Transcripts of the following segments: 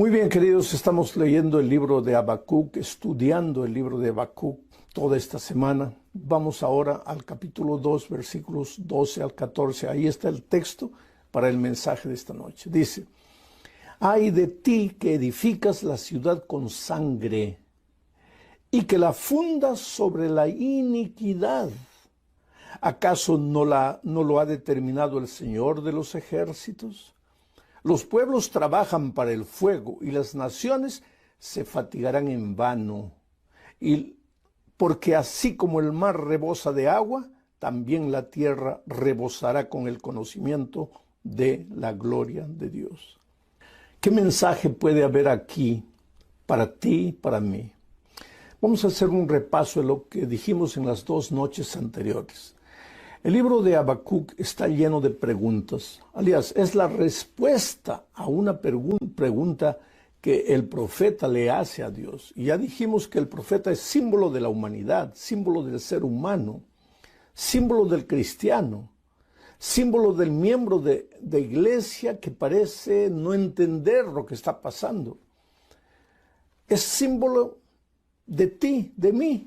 Muy bien, queridos, estamos leyendo el libro de Habacuc, estudiando el libro de Habacuc toda esta semana. Vamos ahora al capítulo 2, versículos 12 al 14. Ahí está el texto para el mensaje de esta noche. Dice: «Ay de ti que edificas la ciudad con sangre y que la fundas sobre la iniquidad. ¿Acaso no lo ha determinado el Señor de los ejércitos? Los pueblos trabajan para el fuego y las naciones se fatigarán en vano. Y porque así como el mar rebosa de agua, también la tierra rebosará con el conocimiento de la gloria de Dios». ¿Qué mensaje puede haber aquí para ti y para mí? Vamos a hacer un repaso de lo que dijimos en las dos noches anteriores. El libro de Habacuc está lleno de preguntas. Aliás, es la respuesta a una pregunta que el profeta le hace a Dios. Y ya dijimos que el profeta es símbolo de la humanidad, símbolo del ser humano, símbolo del cristiano, símbolo del miembro de iglesia que parece no entender lo que está pasando. Es símbolo de ti, de mí.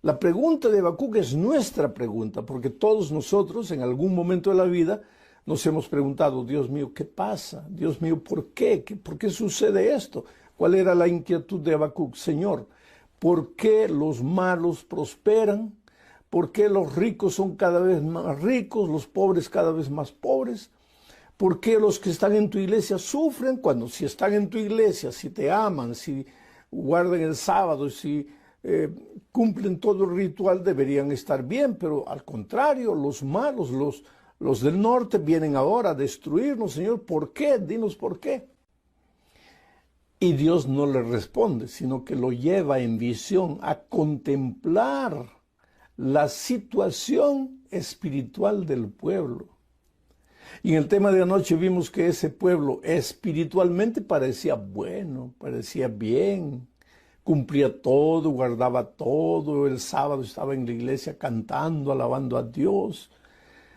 La pregunta de Habacuc es nuestra pregunta, porque todos nosotros en algún momento de la vida nos hemos preguntado: Dios mío, ¿qué pasa? Dios mío, ¿por qué? ¿Por qué sucede esto? ¿Cuál era la inquietud de Habacuc? Señor, ¿por qué los malos prosperan? ¿Por qué los ricos son cada vez más ricos, los pobres cada vez más pobres? ¿Por qué los que están en tu iglesia sufren cuando si están en tu iglesia, si te aman, si guardan el sábado, si cumplen todo el ritual, deberían estar bien? Pero al contrario, los malos, los del norte vienen ahora a destruirnos? Señor, ¿por qué? Dinos por qué. Y Dios no le responde, sino que lo lleva en visión a contemplar la situación espiritual del pueblo. Y en el tema de anoche vimos que ese pueblo espiritualmente parecía bueno, parecía bien, cumplía todo, guardaba todo, el sábado estaba en la iglesia cantando, alabando a Dios,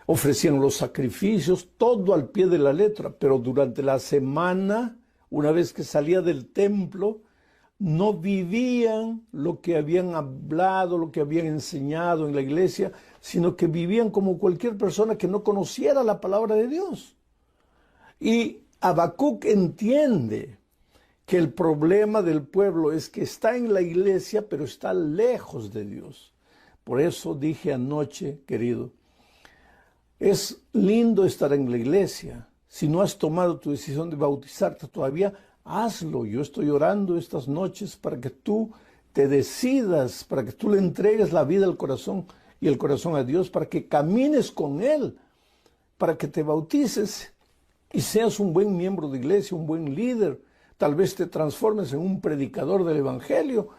ofrecían los sacrificios, todo al pie de la letra, pero durante la semana, una vez que salía del templo, no vivían lo que habían hablado, lo que habían enseñado en la iglesia, sino que vivían como cualquier persona que no conociera la palabra de Dios. Y Habacuc entiende que el problema del pueblo es que está en la iglesia, pero está lejos de Dios. Por eso dije anoche, querido, es lindo estar en la iglesia. Si no has tomado tu decisión de bautizarte todavía, hazlo. Yo estoy orando estas noches para que tú te decidas, para que tú le entregues la vida al corazón y el corazón a Dios, para que camines con Él, para que te bautices y seas un buen miembro de iglesia, un buen líder. Tal vez te transformes en un predicador del evangelio.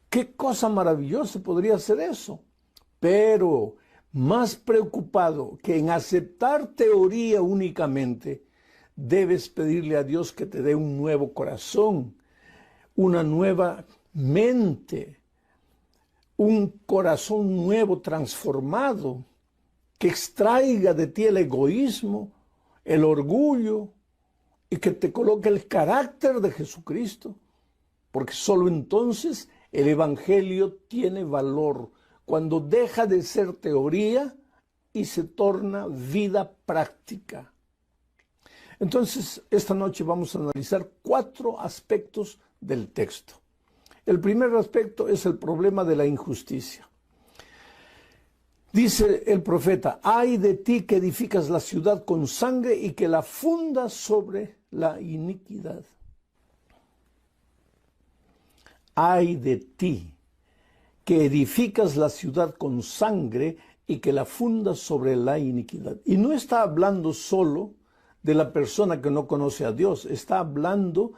¡Qué cosa maravillosa podría ser eso! Pero más preocupado que en aceptar teoría únicamente, debes pedirle a Dios que te dé un nuevo corazón, una nueva mente, un corazón nuevo, transformado, que extraiga de ti el egoísmo, el orgullo, y que te coloque el carácter de Jesucristo, porque solo entonces el evangelio tiene valor, cuando deja de ser teoría y se torna vida práctica. Entonces, esta noche vamos a analizar 4 aspectos del texto. El primer aspecto es el problema de la injusticia. Dice el profeta: «Ay de ti que edificas la ciudad con sangre y que la fundas sobre la iniquidad». Ay de ti que edificas la ciudad con sangre y que la fundas sobre la iniquidad. Y no está hablando solo de la persona que no conoce a Dios, está hablando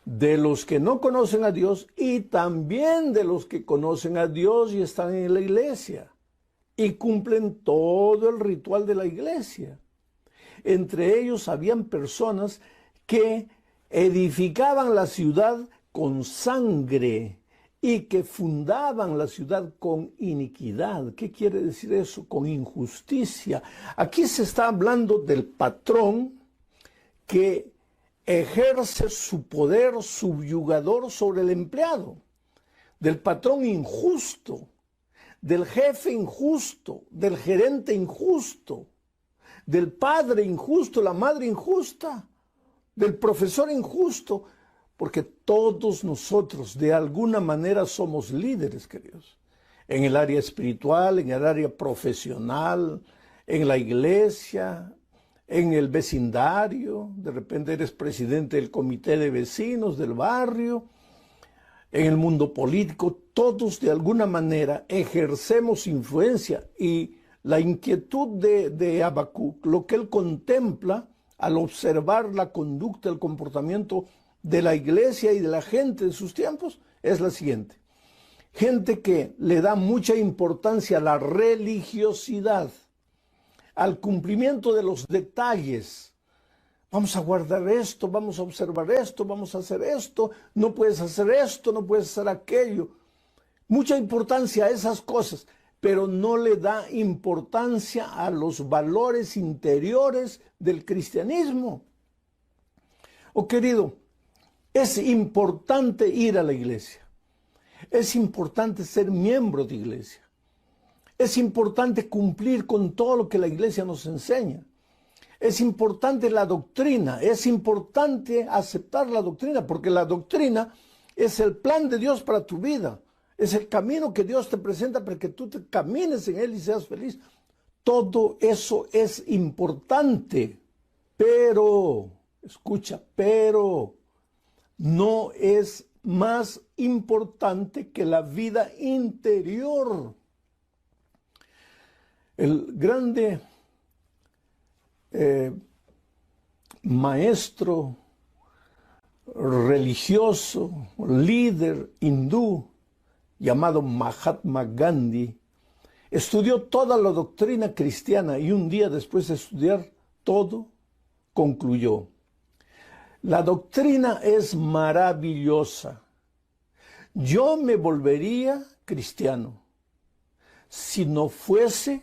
de los que no conocen a Dios y también de los que conocen a Dios y están en la iglesia y cumplen todo el ritual de la iglesia. Entre ellos habían personas que edificaban la ciudad con sangre y que fundaban la ciudad con iniquidad. ¿Qué quiere decir eso? Con injusticia. Aquí se está hablando del patrón que ejerce su poder subyugador sobre el empleado, del patrón injusto, del jefe injusto, del gerente injusto, del padre injusto, la madre injusta, del profesor injusto, porque todos nosotros de alguna manera somos líderes, queridos, en el área espiritual, en el área profesional, en la iglesia, en el vecindario. De repente eres presidente del comité de vecinos del barrio, en el mundo político. Todos de alguna manera ejercemos influencia, y la inquietud de Habacuc, lo que él contempla al observar la conducta, el comportamiento de la iglesia y de la gente de sus tiempos, es la siguiente: gente que le da mucha importancia a la religiosidad, al cumplimiento de los detalles. Vamos a guardar esto, vamos a observar esto, vamos a hacer esto, no puedes hacer esto, no puedes hacer aquello. Mucha importancia a esas cosas, pero no le da importancia a los valores interiores del cristianismo. Oh, querido, es importante ir a la iglesia. Es importante ser miembro de iglesia. Es importante cumplir con todo lo que la iglesia nos enseña. Es importante la doctrina, es importante aceptar la doctrina, porque la doctrina es el plan de Dios para tu vida. Es el camino que Dios te presenta para que tú te camines en él y seas feliz. Todo eso es importante, pero, escucha, pero no es más importante que la vida interior. El grande maestro religioso, líder hindú, llamado Mahatma Gandhi, estudió toda la doctrina cristiana, y un día después de estudiar todo, concluyó: la doctrina es maravillosa. Yo me volvería cristiano si no fuese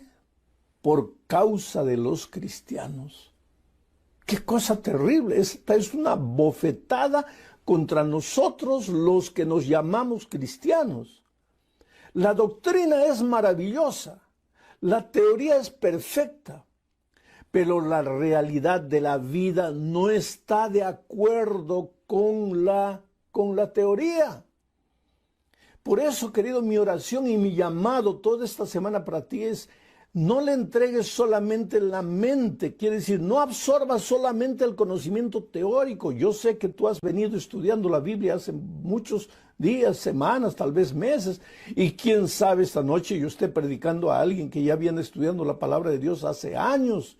por causa de los cristianos. ¡Qué cosa terrible! Esta es una bofetada contra nosotros los que nos llamamos cristianos. La doctrina es maravillosa, la teoría es perfecta, pero la realidad de la vida no está de acuerdo con la teoría. Por eso, querido, mi oración y mi llamado toda esta semana para ti es: no le entregues solamente la mente, quiere decir, no absorbas solamente el conocimiento teórico. Yo sé que tú has venido estudiando la Biblia hace muchos días, semanas, tal vez meses, y quién sabe, esta noche yo esté predicando a alguien que ya viene estudiando la palabra de Dios hace años.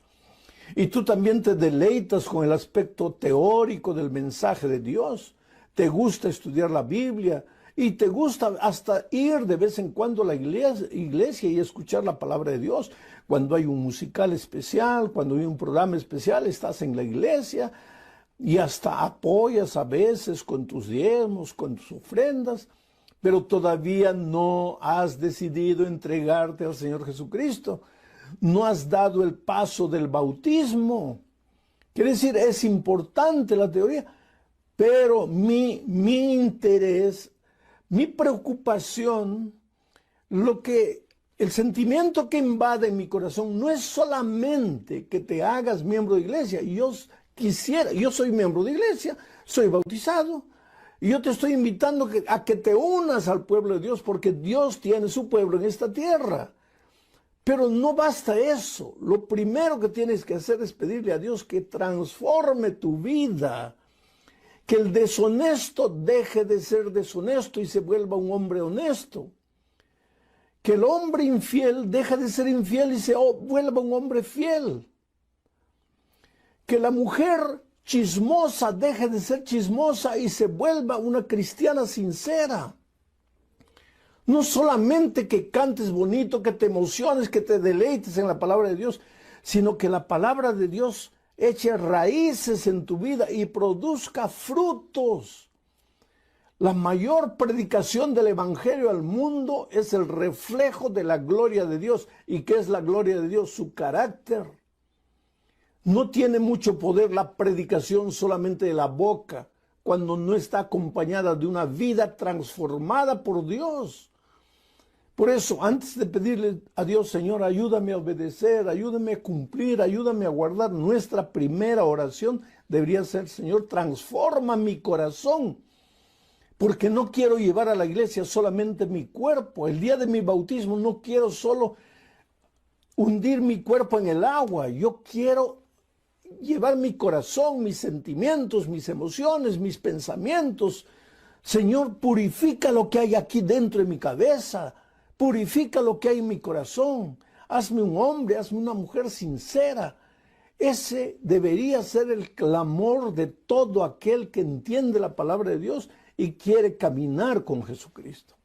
Y tú también te deleitas con el aspecto teórico del mensaje de Dios. Te gusta estudiar la Biblia, y te gusta hasta ir de vez en cuando a la iglesia y escuchar la palabra de Dios. Cuando hay un musical especial, cuando hay un programa especial, estás en la iglesia y hasta apoyas a veces con tus diezmos, con tus ofrendas, pero todavía no has decidido entregarte al Señor Jesucristo. No has dado el paso del bautismo. Quiere decir, es importante la teoría, pero mi interés, mi preocupación, el sentimiento que invade mi corazón no es solamente que te hagas miembro de iglesia. Yo soy miembro de iglesia, soy bautizado, y yo te estoy invitando a que te unas al pueblo de Dios, porque Dios tiene su pueblo en esta tierra. Pero no basta eso. Lo primero que tienes que hacer es pedirle a Dios que transforme tu vida. Que el deshonesto deje de ser deshonesto y se vuelva un hombre honesto. Que el hombre infiel deje de ser infiel y se vuelva un hombre fiel. Que la mujer chismosa deje de ser chismosa y se vuelva una cristiana sincera. No solamente que cantes bonito, que te emociones, que te deleites en la palabra de Dios, sino que la palabra de Dios eche raíces en tu vida y produzca frutos. La mayor predicación del Evangelio al mundo es el reflejo de la gloria de Dios. ¿Y qué es la gloria de Dios? Su carácter. No tiene mucho poder la predicación solamente de la boca, cuando no está acompañada de una vida transformada por Dios. Por eso, antes de pedirle a Dios, Señor, ayúdame a obedecer, ayúdame a cumplir, ayúdame a guardar, nuestra primera oración debería ser, Señor, transforma mi corazón, porque no quiero llevar a la iglesia solamente mi cuerpo. El día de mi bautismo no quiero solo hundir mi cuerpo en el agua, yo quiero llevar mi corazón, mis sentimientos, mis emociones, mis pensamientos. Señor, purifica lo que hay aquí dentro de mi cabeza, purifica lo que hay en mi corazón, hazme un hombre, hazme una mujer sincera. Ese debería ser el clamor de todo aquel que entiende la palabra de Dios y quiere caminar con Jesucristo.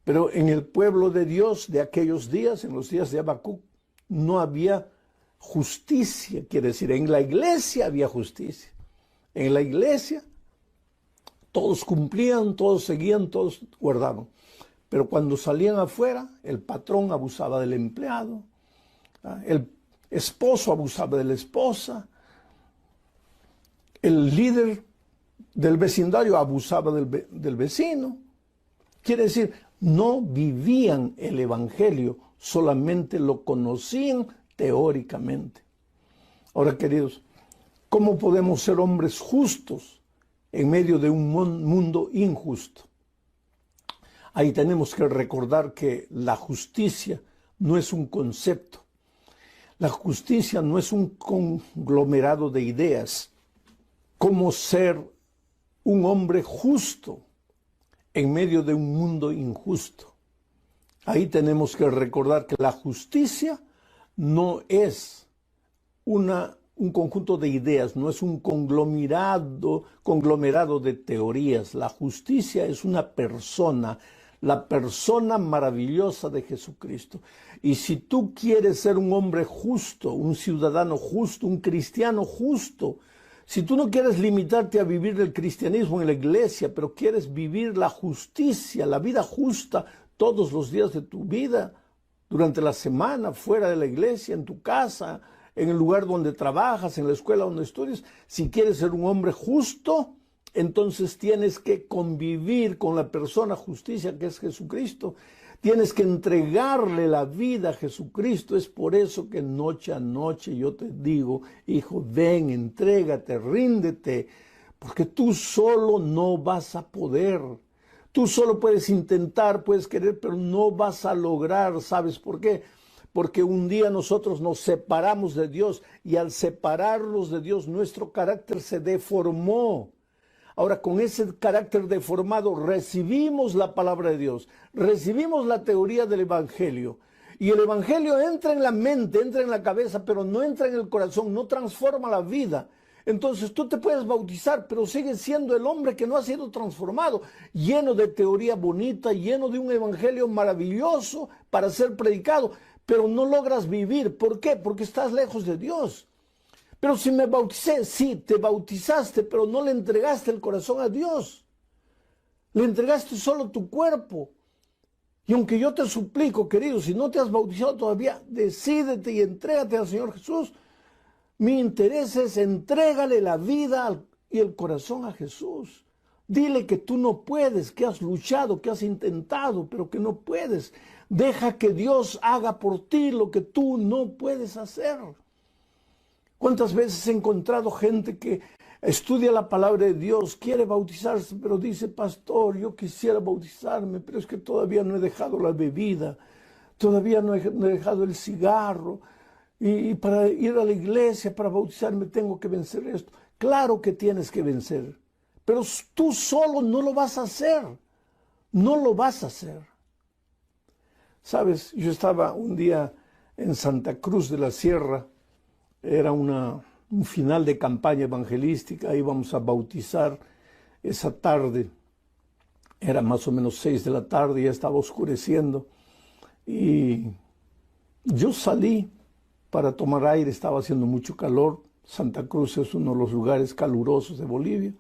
Pero en el pueblo de Dios de aquellos días, en los días de Habacuc, no había justicia, quiere decir, en la iglesia había justicia. En la iglesia todos cumplían, todos seguían, todos guardaban. Pero cuando salían afuera, el patrón abusaba del empleado, el esposo abusaba de la esposa, el líder del vecindario abusaba del vecino. Quiere decir, no vivían el evangelio, solamente lo conocían teóricamente. Ahora, queridos, ¿cómo podemos ser hombres justos en medio de un mundo injusto? Ahí tenemos que recordar que la justicia no es un concepto. La justicia no es un conglomerado de ideas. ¿Cómo ser un hombre justo en medio de un mundo injusto? Ahí tenemos que recordar que la justicia no es un conjunto de ideas, no es un conglomerado de teorías. La justicia es una persona, la persona maravillosa de Jesucristo. Y si tú quieres ser un hombre justo, un ciudadano justo, un cristiano justo, si tú no quieres limitarte a vivir el cristianismo en la iglesia, pero quieres vivir la justicia, la vida justa todos los días de tu vida, durante la semana, fuera de la iglesia, en tu casa, en el lugar donde trabajas, en la escuela donde estudias, si quieres ser un hombre justo, entonces tienes que convivir con la persona justicia que es Jesucristo. Tienes que entregarle la vida a Jesucristo. Es por eso que noche a noche yo te digo, hijo, ven, entrégate, ríndete, porque tú solo no vas a poder. Tú solo puedes intentar, puedes querer, pero no vas a lograr. ¿Sabes por qué? Porque un día nosotros nos separamos de Dios y al separarnos de Dios nuestro carácter se deformó. Ahora, con ese carácter deformado recibimos la palabra de Dios, recibimos la teoría del Evangelio. Y el Evangelio entra en la mente, entra en la cabeza, pero no entra en el corazón, no transforma la vida. Entonces tú te puedes bautizar, pero sigues siendo el hombre que no ha sido transformado, lleno de teoría bonita, lleno de un evangelio maravilloso para ser predicado, pero no logras vivir. ¿Por qué? Porque estás lejos de Dios. Pero si me bauticé, sí, te bautizaste, pero no le entregaste el corazón a Dios. Le entregaste solo tu cuerpo. Y aunque yo te suplico, querido, si no te has bautizado todavía, decídete y entrégate al Señor Jesús. Mi interés es entrégale la vida y el corazón a Jesús. Dile que tú no puedes, que has luchado, que has intentado, pero que no puedes. Deja que Dios haga por ti lo que tú no puedes hacer. ¿Cuántas veces he encontrado gente que estudia la palabra de Dios, quiere bautizarse, pero dice, pastor, yo quisiera bautizarme, pero es que todavía no he dejado la bebida, todavía no he dejado el cigarro, y para ir a la iglesia, para bautizarme, tengo que vencer esto? Claro que tienes que vencer, pero tú solo no lo vas a hacer, no lo vas a hacer. Sabes, yo estaba un día en Santa Cruz de la Sierra, era un final de campaña evangelística, íbamos a bautizar esa tarde, era más o menos 6 de la tarde, ya estaba oscureciendo, y yo salí para tomar aire, estaba haciendo mucho calor. Santa Cruz es uno de los lugares calurosos de Bolivia,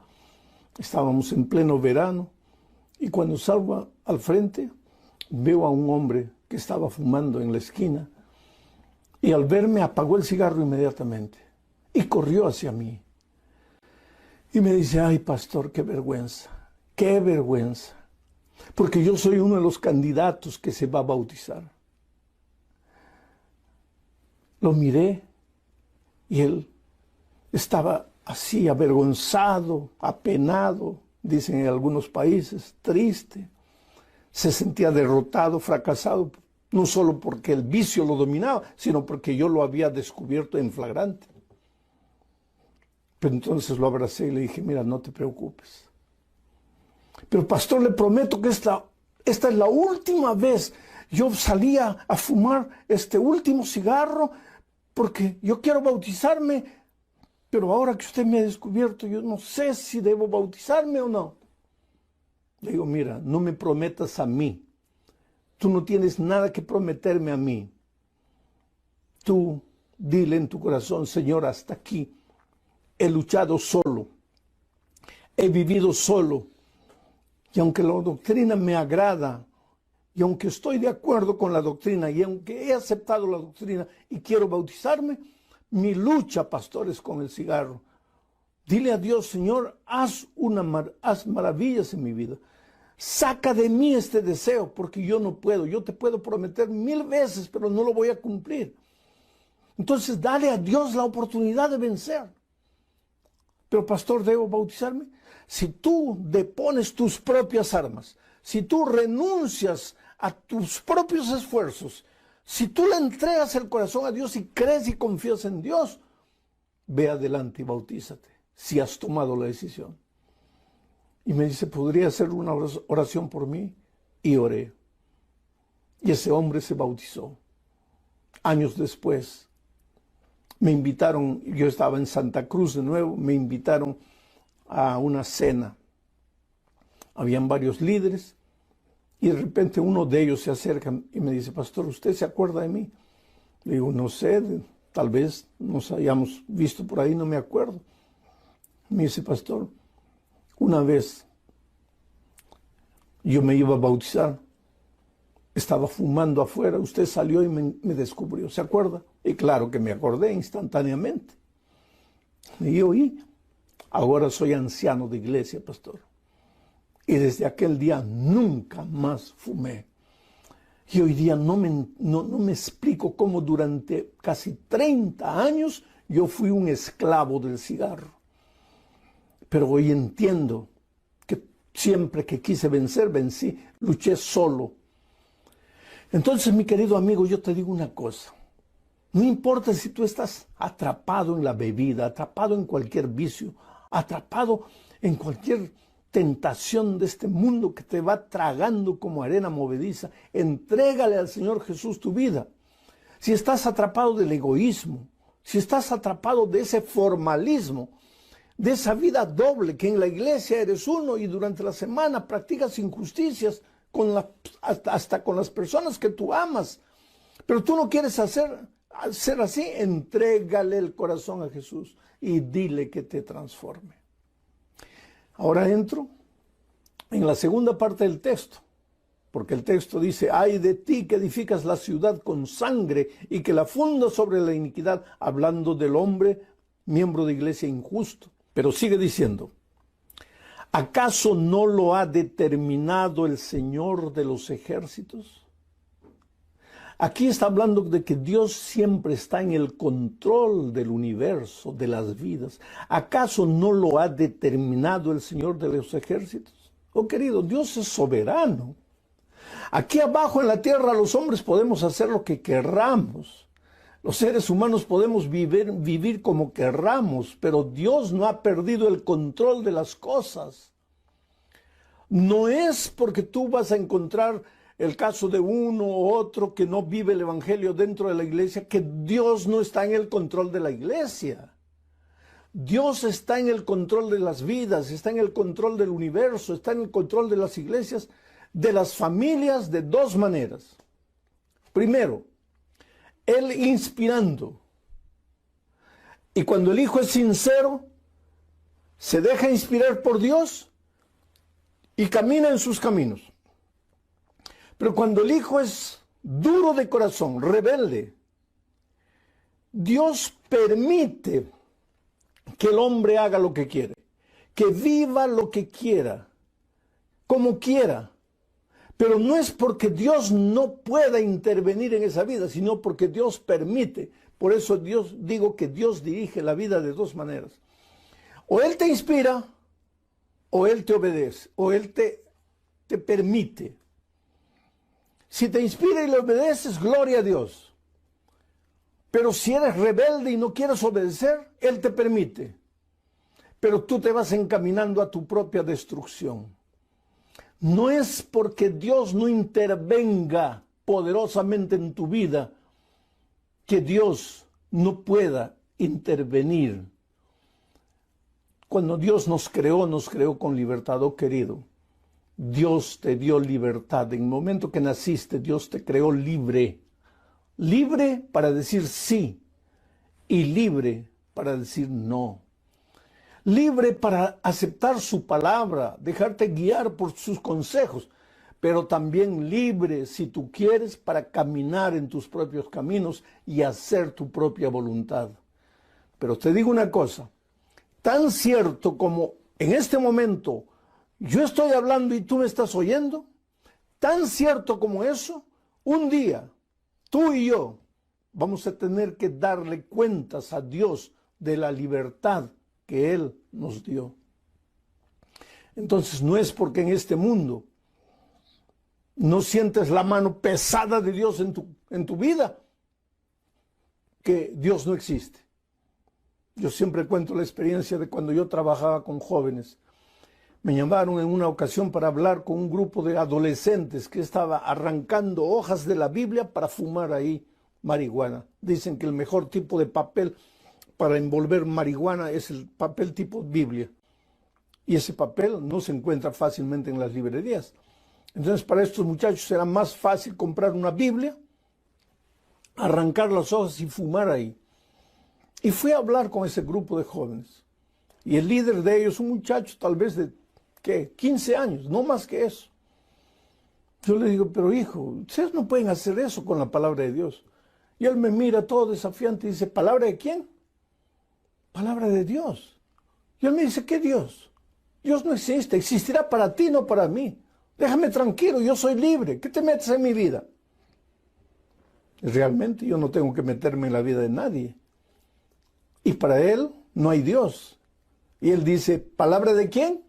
estábamos en pleno verano, y cuando salgo al frente, veo a un hombre que estaba fumando en la esquina, y al verme apagó el cigarro inmediatamente. y corrió hacia mí. Y me dice, ay, pastor, qué vergüenza, porque yo soy uno de los candidatos que se va a bautizar. Lo miré y él estaba así, avergonzado, apenado, dicen en algunos países, triste. Se sentía derrotado, fracasado, no solo porque el vicio lo dominaba, sino porque yo lo había descubierto en flagrante. Pero entonces lo abracé y le dije, mira, no te preocupes. Pero pastor, le prometo que esta es la última vez. Yo salía a fumar este último cigarro porque yo quiero bautizarme, pero ahora que usted me ha descubierto, yo no sé si debo bautizarme o no. Le digo, mira, no me prometas a mí. Tú no tienes nada que prometerme a mí. Tú dile en tu corazón, Señor, hasta aquí. He luchado solo, he vivido solo, y aunque la doctrina me agrada, y aunque estoy de acuerdo con la doctrina, y aunque he aceptado la doctrina y quiero bautizarme, mi lucha, pastor, es con el cigarro. Dile a Dios, Señor, haz maravillas en mi vida. Saca de mí este deseo, porque yo no puedo. Yo te puedo prometer 1000 veces, pero no lo voy a cumplir. Entonces, dale a Dios la oportunidad de vencer. Pero pastor, ¿debo bautizarme? Si tú depones tus propias armas, si tú renuncias a tus propios esfuerzos, si tú le entregas el corazón a Dios y crees y confías en Dios, ve adelante y bautízate, si has tomado la decisión. Y me dice, ¿podría hacer una oración por mí? Y oré. Y ese hombre se bautizó. Años después, me invitaron, yo estaba en Santa Cruz de nuevo, me invitaron a una cena. Habían varios líderes y de repente uno de ellos se acerca y me dice, pastor, ¿usted se acuerda de mí? Le digo, no sé, tal vez nos hayamos visto por ahí, no me acuerdo. Me dice, pastor, una vez yo me iba a bautizar, estaba fumando afuera, usted salió y me descubrió, ¿se acuerda? Y claro que me acordé instantáneamente. Y oí, ahora soy anciano de iglesia, pastor. Y desde aquel día nunca más fumé. Y hoy día no me explico cómo durante casi 30 años yo fui un esclavo del cigarro. Pero hoy entiendo que siempre que quise vencer, vencí, luché solo. Entonces, mi querido amigo, yo te digo una cosa. No importa si tú estás atrapado en la bebida, atrapado en cualquier vicio, atrapado en cualquier tentación de este mundo que te va tragando como arena movediza, entrégale al Señor Jesús tu vida. Si estás atrapado del egoísmo, si estás atrapado de ese formalismo, de esa vida doble, que en la iglesia eres uno y durante la semana practicas injusticias hasta con las personas que tú amas, pero tú no quieres ser así, entrégale el corazón a Jesús y dile que te transforme. Ahora entro en la segunda parte del texto, porque el texto dice, ay de ti que edificas la ciudad con sangre y que la fundas sobre la iniquidad, hablando del hombre, miembro de iglesia injusto. Pero sigue diciendo, ¿acaso no lo ha determinado el Señor de los ejércitos? Aquí está hablando de que Dios siempre está en el control del universo, de las vidas. ¿Acaso no lo ha determinado el Señor de los ejércitos? Oh querido, Dios es soberano. Aquí abajo en la tierra los hombres podemos hacer lo que querramos. Los seres humanos podemos vivir como querramos, pero Dios no ha perdido el control de las cosas. No es porque tú vas a encontrar el caso de uno u otro que no vive el evangelio dentro de la iglesia, que Dios no está en el control de la iglesia. Dios está en el control de las vidas, está en el control del universo, está en el control de las iglesias, de las familias, de dos maneras. Primero, Él inspirando. Y cuando el hijo es sincero, se deja inspirar por Dios y camina en sus caminos. Pero cuando el hijo es duro de corazón, rebelde, Dios permite que el hombre haga lo que quiere, que viva lo que quiera, como quiera. Pero no es porque Dios no pueda intervenir en esa vida, sino porque Dios permite. Por eso digo que Dios dirige la vida de dos maneras. O Él te inspira, o Él te obedece, o Él te permite. Si te inspira y le obedeces, gloria a Dios. Pero si eres rebelde y no quieres obedecer, Él te permite. Pero tú te vas encaminando a tu propia destrucción. No es porque Dios no intervenga poderosamente en tu vida que Dios no pueda intervenir. Cuando Dios nos creó con libertad, oh querido. Dios te dio libertad. En el momento que naciste, Dios te creó libre. Libre para decir sí y libre para decir no. Libre para aceptar su palabra, dejarte guiar por sus consejos, pero también libre, si tú quieres, para caminar en tus propios caminos y hacer tu propia voluntad. Pero te digo una cosa, tan cierto como en este momento yo estoy hablando y tú me estás oyendo, tan cierto como eso, un día tú y yo vamos a tener que darle cuentas a Dios de la libertad que Él nos dio. Entonces no es porque en este mundo no sientes la mano pesada de Dios en tu vida que Dios no existe. Yo siempre cuento la experiencia de cuando yo trabajaba con jóvenes. Me llamaron en una ocasión para hablar con un grupo de adolescentes que estaba arrancando hojas de la Biblia para fumar ahí marihuana. Dicen que el mejor tipo de papel para envolver marihuana es el papel tipo Biblia. Y ese papel no se encuentra fácilmente en las librerías. Entonces para estos muchachos era más fácil comprar una Biblia, arrancar las hojas y fumar ahí. Y fui a hablar con ese grupo de jóvenes. Y el líder de ellos, un muchacho tal vez de, ¿qué? 15 años, no más que eso. Yo le digo, pero hijo, ustedes no pueden hacer eso con la palabra de Dios. Y él me mira todo desafiante y dice, ¿palabra de quién? Palabra de Dios. Y él me dice, ¿qué Dios? Dios no existe, existirá para ti, no para mí. Déjame tranquilo, yo soy libre. ¿Qué te metes en mi vida? Realmente yo no tengo que meterme en la vida de nadie. Y para él no hay Dios. Y él dice, ¿palabra de quién?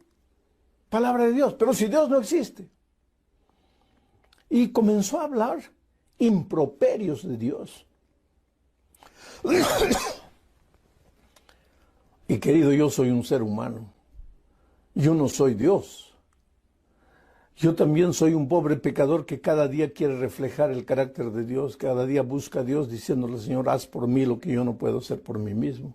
Palabra de Dios. Pero si Dios no existe. Y comenzó a hablar improperios de Dios. Y querido, yo soy un ser humano. Yo no soy Dios. Yo también soy un pobre pecador que cada día quiere reflejar el carácter de Dios, cada día busca a Dios diciéndole, Señor, haz por mí lo que yo no puedo hacer por mí mismo.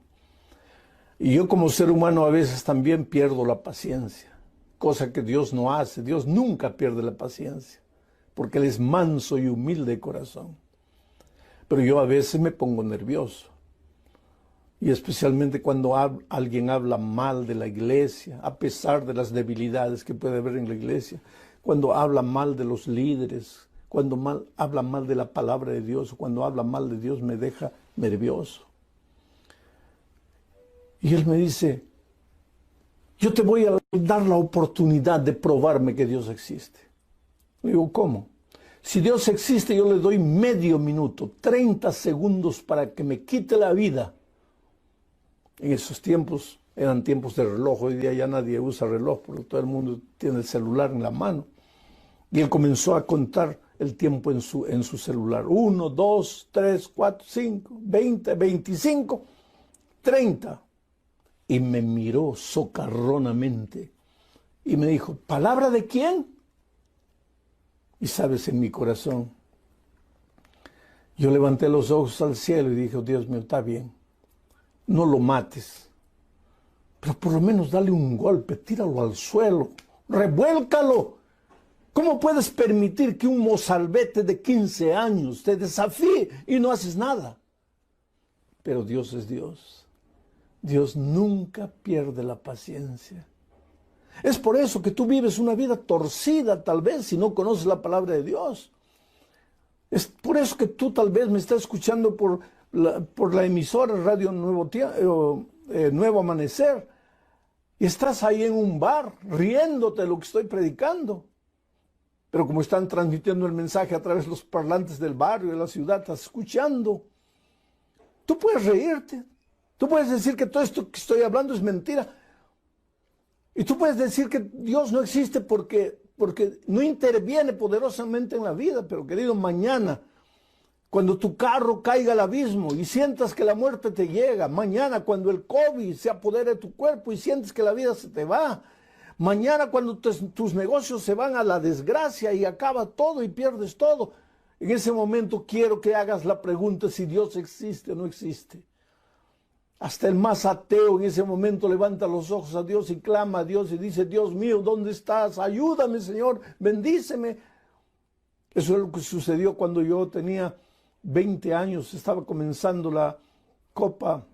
Y yo como ser humano a veces también pierdo la paciencia, cosa que Dios no hace. Dios nunca pierde la paciencia, porque Él es manso y humilde de corazón. Pero yo a veces me pongo nervioso. Y especialmente cuando alguien habla mal de la iglesia, a pesar de las debilidades que puede haber en la iglesia, cuando habla mal de los líderes, cuando habla mal de la palabra de Dios, o cuando habla mal de Dios, me deja nervioso. Y él me dice, yo te voy a dar la oportunidad de probarme que Dios existe. Le digo, ¿cómo? Si Dios existe, yo le doy medio minuto, 30 segundos para que me quite la vida. En esos tiempos eran tiempos de reloj, hoy día ya nadie usa reloj porque todo el mundo tiene el celular en la mano. Y él comenzó a contar el tiempo en su celular. 1, 2, 3, 4, 5, 20, 25, 30. Y me miró socarronamente y me dijo, ¿palabra de quién? Y sabes, en mi corazón, yo levanté los ojos al cielo y dije, oh, Dios mío, está bien. No lo mates, pero por lo menos dale un golpe, tíralo al suelo, revuélcalo. ¿Cómo puedes permitir que un mozalbete de 15 años te desafíe y no haces nada? Pero Dios es Dios. Dios nunca pierde la paciencia. Es por eso que tú vives una vida torcida, tal vez, si no conoces la palabra de Dios. Es por eso que tú tal vez me estás escuchando por la emisora Radio Nuevo Tiempo, Nuevo Amanecer, y estás ahí en un bar riéndote de lo que estoy predicando. Pero como están transmitiendo el mensaje a través de los parlantes del barrio, de la ciudad, estás escuchando. Tú puedes reírte. Tú puedes decir que todo esto que estoy hablando es mentira. Y tú puedes decir que Dios no existe porque no interviene poderosamente en la vida. Pero querido, mañana, cuando tu carro caiga al abismo y sientas que la muerte te llega, mañana cuando el COVID se apodere de tu cuerpo y sientes que la vida se te va, mañana cuando tus negocios se van a la desgracia y acaba todo y pierdes todo, en ese momento quiero que hagas la pregunta si Dios existe o no existe. Hasta el más ateo en ese momento levanta los ojos a Dios y clama a Dios y dice: Dios mío, ¿dónde estás? Ayúdame, Señor, bendíceme. Eso es lo que sucedió cuando yo tenía 20 años, estaba comenzando la Copa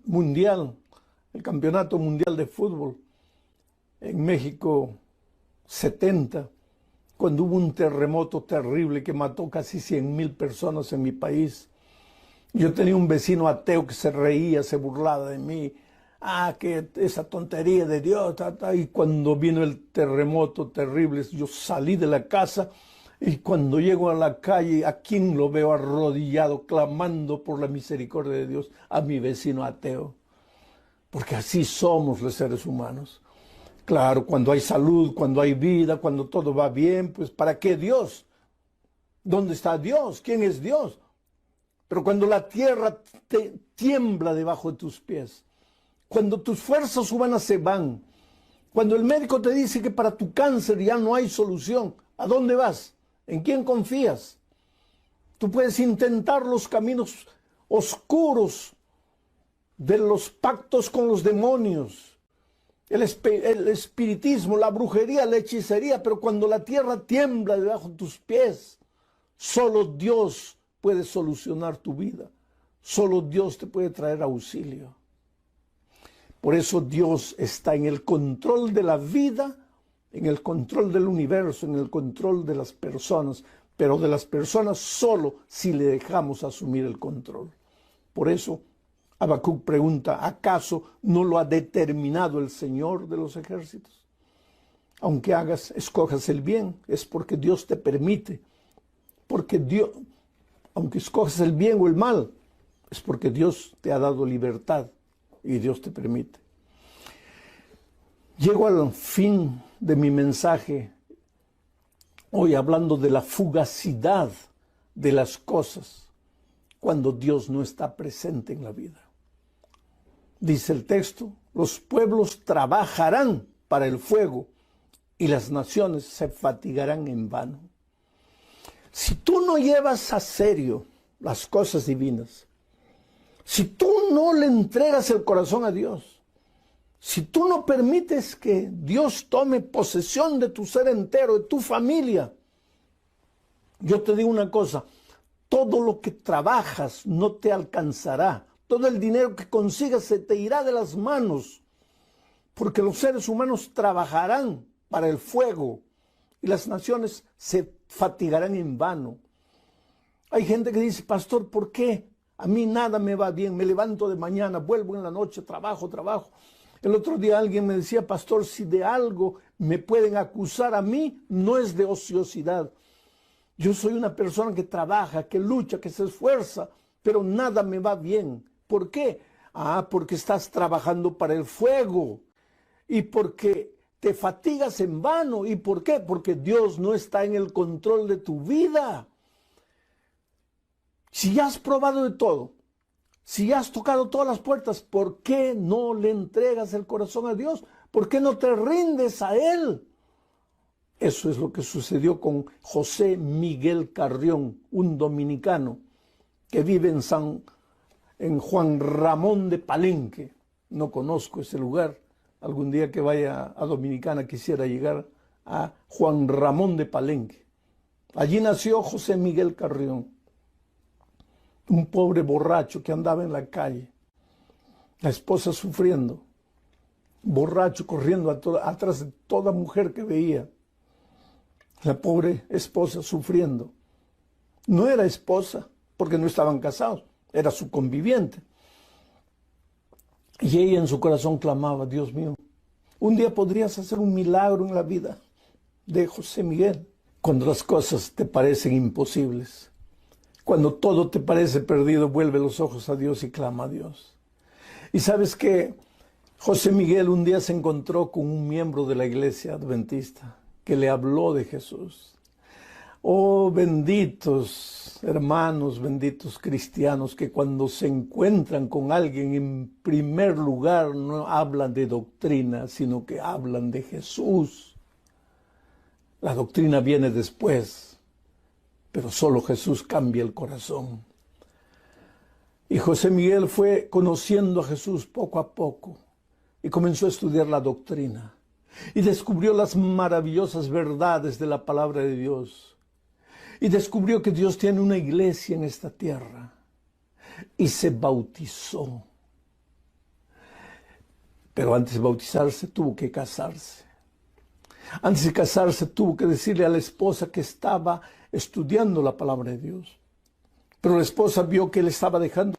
Mundial, el Campeonato Mundial de Fútbol en México 70, cuando hubo un terremoto terrible que mató casi 100,000 personas en mi país. Yo tenía un vecino ateo que se reía, se burlaba de mí. Que esa tontería de Dios. Y cuando vino el terremoto terrible, yo salí de la casa y cuando llego a la calle, ¿a quién lo veo arrodillado, clamando por la misericordia de Dios? A mi vecino ateo. Porque así somos los seres humanos. Claro, cuando hay salud, cuando hay vida, cuando todo va bien, pues ¿para qué Dios? ¿Dónde está Dios? ¿Quién es Dios? Pero cuando la tierra te tiembla debajo de tus pies, cuando tus fuerzas humanas se van, cuando el médico te dice que para tu cáncer ya no hay solución, ¿a dónde vas? ¿En quién confías? Tú puedes intentar los caminos oscuros de los pactos con los demonios, el espiritismo, la brujería, la hechicería, pero cuando la tierra tiembla debajo de tus pies, solo Dios puede solucionar tu vida. Solo Dios te puede traer auxilio. Por eso Dios está en el control de la vida, en el control del universo, en el control de las personas, pero de las personas solo si le dejamos asumir el control. Por eso Habacuc pregunta: ¿acaso no lo ha determinado el Señor de los ejércitos? Aunque escojas el bien, es porque Dios te permite. Porque Dios, aunque escojas el bien o el mal, es porque Dios te ha dado libertad y Dios te permite. Llego al fin de mi mensaje hoy hablando de la fugacidad de las cosas cuando Dios no está presente en la vida. Dice el texto: los pueblos trabajarán para el fuego y las naciones se fatigarán en vano. Si tú no llevas a serio las cosas divinas, si tú no le entregas el corazón a Dios, si tú no permites que Dios tome posesión de tu ser entero, de tu familia, yo te digo una cosa: todo lo que trabajas no te alcanzará. Todo el dinero que consigas se te irá de las manos, porque los seres humanos trabajarán para el fuego y las naciones se fatigarán en vano. Hay gente que dice: pastor, ¿por qué? A mí nada me va bien, me levanto de mañana, vuelvo en la noche, trabajo. El otro día alguien me decía: pastor, si de algo me pueden acusar a mí, no es de ociosidad. Yo soy una persona que trabaja, que lucha, que se esfuerza, pero nada me va bien. ¿Por qué? Porque estás trabajando para el fuego y porque te fatigas en vano. ¿Y por qué? Porque Dios no está en el control de tu vida. Si ya has probado de todo, si ya has tocado todas las puertas, ¿por qué no le entregas el corazón a Dios? ¿Por qué no te rindes a Él? Eso es lo que sucedió con José Miguel Carrión, un dominicano que vive en Juan Ramón de Palenque. No conozco ese lugar. Algún día que vaya a Dominicana quisiera llegar a Juan Ramón de Palenque. Allí nació José Miguel Carrión, un pobre borracho que andaba en la calle, la esposa sufriendo, borracho corriendo atrás de toda mujer que veía, la pobre esposa sufriendo. No era esposa porque no estaban casados, era su conviviente. Y ella en su corazón clamaba: Dios mío, un día podrías hacer un milagro en la vida de José Miguel. Cuando las cosas te parecen imposibles, cuando todo te parece perdido, vuelve los ojos a Dios y clama a Dios. Y sabes que José Miguel un día se encontró con un miembro de la iglesia adventista que le habló de Jesús. Oh, benditos hermanos, benditos cristianos, que cuando se encuentran con alguien, en primer lugar no hablan de doctrina, sino que hablan de Jesús. La doctrina viene después, pero solo Jesús cambia el corazón. Y José Miguel fue conociendo a Jesús poco a poco y comenzó a estudiar la doctrina y descubrió las maravillosas verdades de la palabra de Dios. Y descubrió que Dios tiene una iglesia en esta tierra y se bautizó. Pero antes de bautizarse tuvo que casarse. Antes de casarse tuvo que decirle a la esposa que estaba estudiando la palabra de Dios. Pero la esposa vio que él estaba dejando